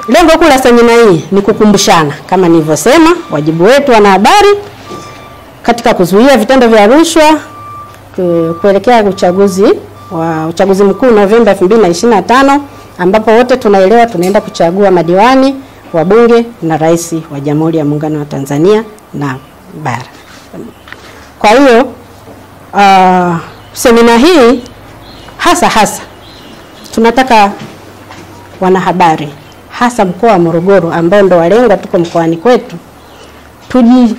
Lengo kuu la semina hii ni kukumbushana, kama nilivyosema, wajibu wetu wanahabari katika kuzuia vitendo vya rushwa kuelekea uchaguzi mkuu Novemba 2025, ambapo wote tunaelewa tunaenda kuchagua madiwani, wabunge na rais wa Jamhuri ya Muungano wa Tanzania na bara. Kwa hiyo semina hii hasa tunataka wanahabari, hasa mkoa wa Morogoro ambao ndo walengwa, tuko mkoani kwetu,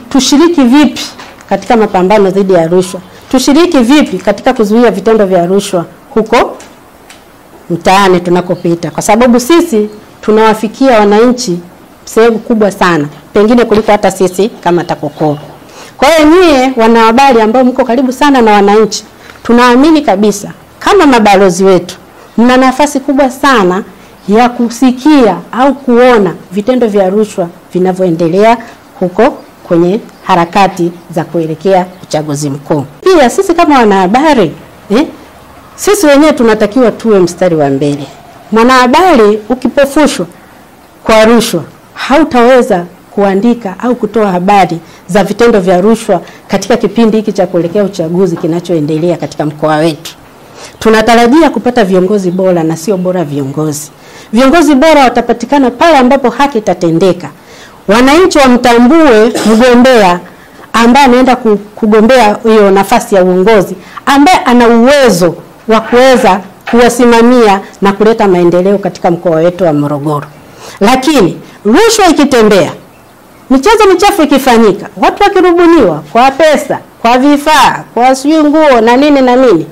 tushiriki vipi katika mapambano dhidi ya rushwa, tushiriki vipi katika kuzuia vitendo vya rushwa huko mtaani tunakopita, kwa sababu sisi tunawafikia wananchi sehemu kubwa sana, pengine kuliko hata sisi kama TAKUKURU. Kwa hiyo nyie wanahabari ambao mko karibu sana na wananchi, tunaamini kabisa kama mabalozi wetu mna nafasi kubwa sana ya kusikia au kuona vitendo vya rushwa vinavyoendelea huko kwenye harakati za kuelekea uchaguzi mkuu. Pia sisi kama wanahabari, sisi wenyewe tunatakiwa tuwe mstari wa mbele. Mwanahabari ukipofushwa kwa rushwa, hautaweza kuandika au kutoa habari za vitendo vya rushwa katika kipindi hiki cha kuelekea uchaguzi kinachoendelea katika mkoa wetu. Tunatarajia kupata viongozi bora na sio bora viongozi. Viongozi bora watapatikana pale ambapo haki itatendeka. Wananchi wamtambue mgombea ambaye anaenda kugombea hiyo nafasi ya uongozi, ambaye ana uwezo wa kuweza kuwasimamia na kuleta maendeleo katika mkoa wetu wa Morogoro. Lakini rushwa ikitembea, michezo michafu ikifanyika, watu wakirubuniwa kwa pesa, kwa vifaa, kwa nguo na nini,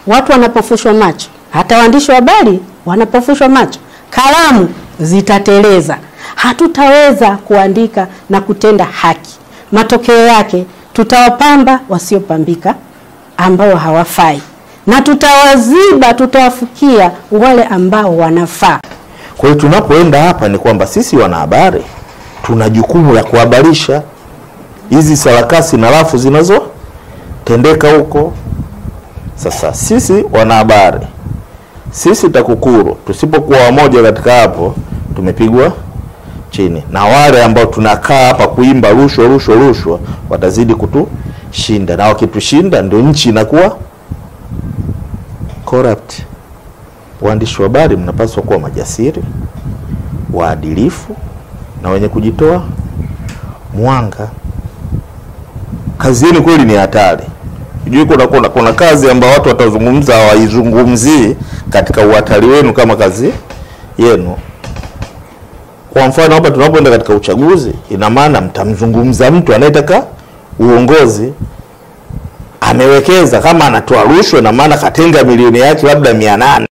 watu wanapofushwa macho, hata waandishi wa habari wanapofushwa macho, kalamu zitateleza. Hatutaweza kuandika na kutenda haki. Matokeo yake tutawapamba wasiopambika ambao hawafai, na tutawafukia wale ambao wanafaa. Kwa hiyo tunapoenda hapa ni kwamba sisi wanahabari tuna jukumu la kuhabarisha hizi sarakasi na rafu zinazotendeka huko. Sasa sisi wanahabari, sisi TAKUKURU, tusipokuwa wamoja katika hapo, tumepigwa chini. Na wale ambao tunakaa hapa kuimba rushwa watazidi kutushinda, na wakitushinda ndio nchi inakuwa corrupt. Waandishi wa habari mnapaswa kuwa majasiri, waadilifu na wenye kujitoa mwanga. Kazi yenu kweli ni hatari. Unajua kuna kazi ambayo watu watazungumza hawaizungumzii katika uhatari wenu kama kazi yenu. Kwa mfano hapa tunapoenda katika uchaguzi, ina maana mtamzungumza mtu anayetaka uongozi, amewekeza, kama anatoa rushwa na maana katenga milioni yake labda 800